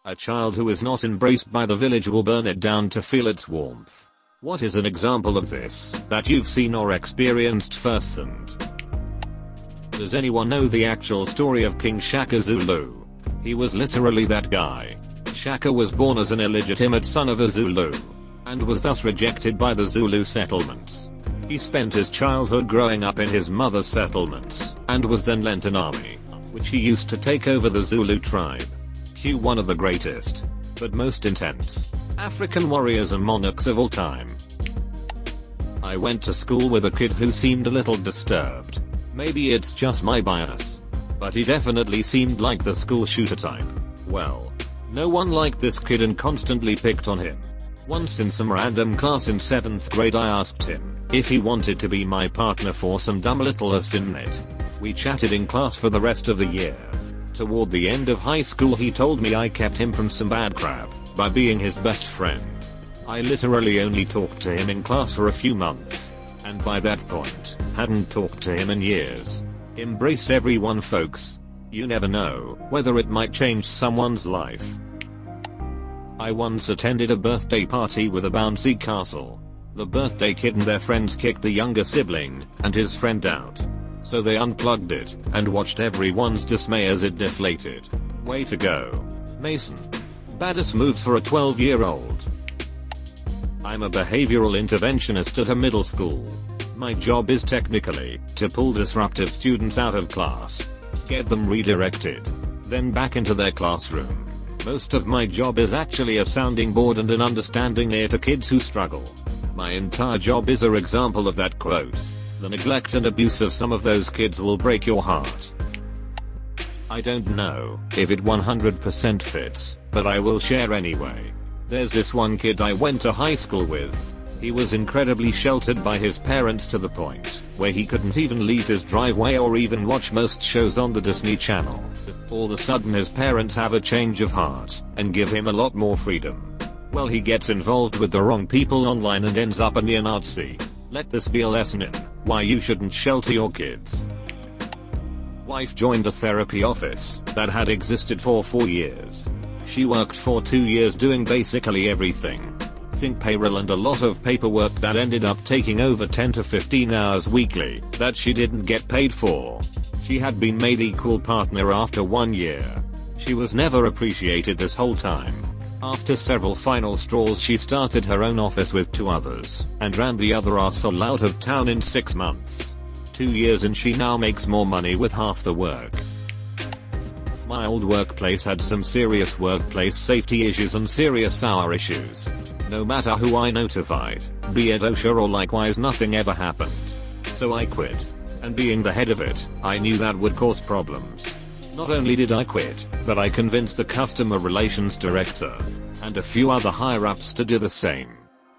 A child who is not embraced by the village will burn it down to feel its warmth. What is an example of this that you've seen or experienced firsthand? Does anyone know the actual story of King Shaka Zulu? He was literally that guy. Shaka was born as an illegitimate son of a Zulu, and was thus rejected by the Zulu settlements. He spent his childhood growing up in his mother's settlements, and was then lent an army, which he used to take over the Zulu tribe. Cue one of the greatest, but most intense, African warriors and monarchs of all time. I went to school with a kid who seemed a little disturbed. Maybe it's just my bias, but he definitely seemed like the school shooter type. Well, no one liked this kid and constantly picked on him. Once in some random class in 7th grade I asked him if he wanted to be my partner for some dumb little assignment. We chatted in class for the rest of the year. Toward the end of high school he told me I kept him from some bad crap by being his best friend. I literally only talked to him in class for a few months, and by that point, hadn't talked to him in years. Embrace everyone, folks. You never know whether it might change someone's life. I once attended a birthday party with a bouncy castle. The birthday kid and their friends kicked the younger sibling and his friend out. So they unplugged it and watched everyone's dismay as it deflated. Way to go, Mason. Baddest moves for a 12-year-old. I'm a behavioral interventionist at a middle school. My job is technically to pull disruptive students out of class, get them redirected, then back into their classroom. Most of my job is actually a sounding board and an understanding ear to kids who struggle. My entire job is an example of that quote. The neglect and abuse of some of those kids will break your heart. I don't know if it 100% fits, but I will share anyway. There's this one kid I went to high school with. He was incredibly sheltered by his parents to the point where he couldn't even leave his driveway or even watch most shows on the Disney Channel. All of a sudden his parents have a change of heart and give him a lot more freedom. Well, he gets involved with the wrong people online and ends up a neo-Nazi. Let this be a lesson in why you shouldn't shelter your kids. Wife joined a therapy office that had existed for 4 years. She worked for 2 years doing basically everything. Think payroll and a lot of paperwork that ended up taking over 10 to 15 hours weekly that she didn't get paid for. She had been made equal partner after 1 year. She was never appreciated this whole time. After several final straws she started her own office with 2 others, and ran the other arsehole out of town in 6 months. 2 years and she now makes more money with half the work. My old workplace had some serious workplace safety issues and serious sour issues. No matter who I notified, be it OSHA or likewise, nothing ever happened. So I quit. And being the head of it, I knew that would cause problems. Not only did I quit, but I convinced the customer relations director and a few other higher-ups to do the same.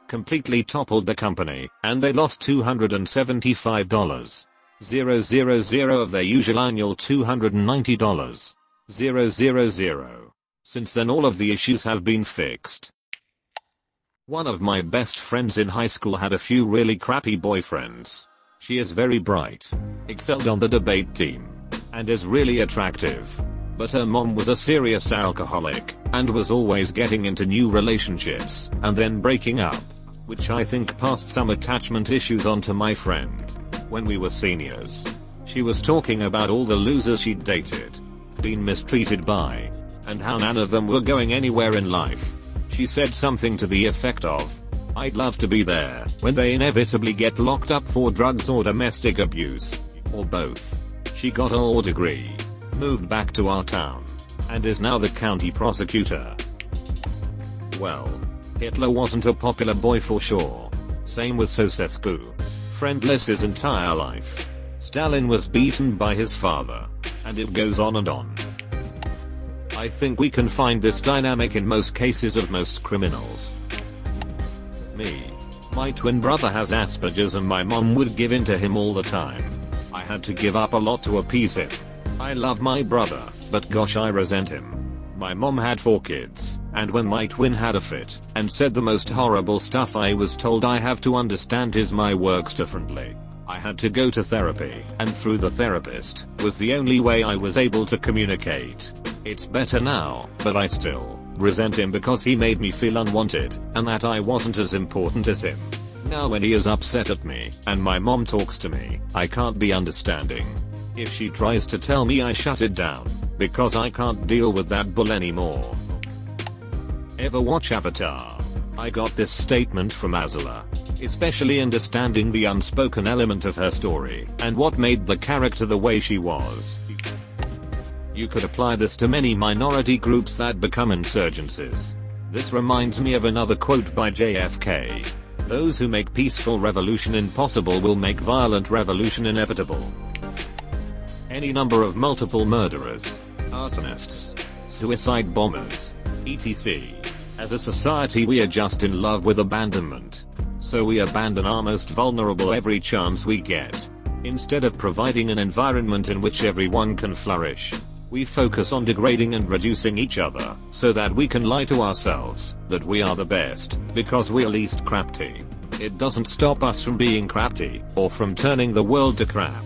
Completely toppled the company, and they lost $275,000 of their usual annual $290,000. Since then all of the issues have been fixed. One of my best friends in high school had a few really crappy boyfriends. She is very bright, excelled on the debate team, and is really attractive. But her mom was a serious alcoholic, and was always getting into new relationships, and then breaking up. Which I think passed some attachment issues onto my friend. When we were seniors, she was talking about all the losers she'd dated, been mistreated by, and how none of them were going anywhere in life. She said something to the effect of, "I'd love to be there when they inevitably get locked up for drugs or domestic abuse, or both." She got a law degree, moved back to our town, and is now the county prosecutor. Well, Hitler wasn't a popular boy for sure. Same with Ceausescu. Friendless his entire life. Stalin was beaten by his father. And it goes on and on. I think we can find this dynamic in most cases of most criminals. Me. My twin brother has Asperger's and my mom would give in to him all the time. I had to give up a lot to appease him. I love my brother, but gosh I resent him. My mom had 4 kids, and when my twin had a fit, and said the most horrible stuff, I was told I have to understand his my works differently. I had to go to therapy, and through the therapist, was the only way I was able to communicate. It's better now, but I still resent him because he made me feel unwanted, and that I wasn't as important as him. Now when he is upset at me, and my mom talks to me, I can't be understanding. If she tries to tell me, I shut it down, because I can't deal with that bull anymore. Ever watch Avatar? I got this statement from Azula. Especially understanding the unspoken element of her story, and what made the character the way she was. You could apply this to many minority groups that become insurgencies. This reminds me of another quote by JFK. Those who make peaceful revolution impossible will make violent revolution inevitable. Any number of multiple murderers, arsonists, suicide bombers, etc. As a society we are just in love with abandonment. So we abandon our most vulnerable every chance we get. Instead of providing an environment in which everyone can flourish, we focus on degrading and reducing each other, so that we can lie to ourselves that we are the best, because we're least crafty. It doesn't stop us from being crafty, or from turning the world to crap.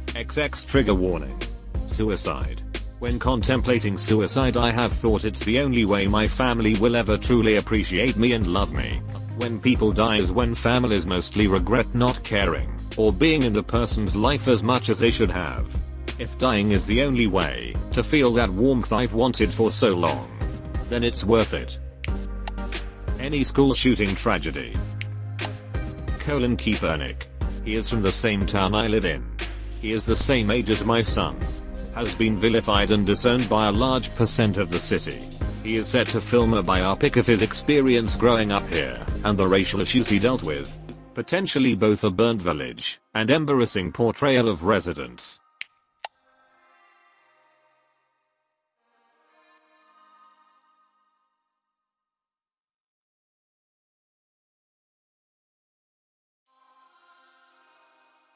XX trigger warning. Suicide. When contemplating suicide, I have thought it's the only way my family will ever truly appreciate me and love me. When people die is when families mostly regret not caring, or being in the person's life as much as they should have. If dying is the only way to feel that warmth I've wanted for so long, then it's worth it. Any school shooting tragedy. Colin Kaepernick. He is from the same town I live in. He is the same age as my son. Has been vilified and disowned by a large percent of the city. He is set to film a biopic of his experience growing up here, and the racial issues he dealt with. Potentially both a burnt village, and embarrassing portrayal of residents.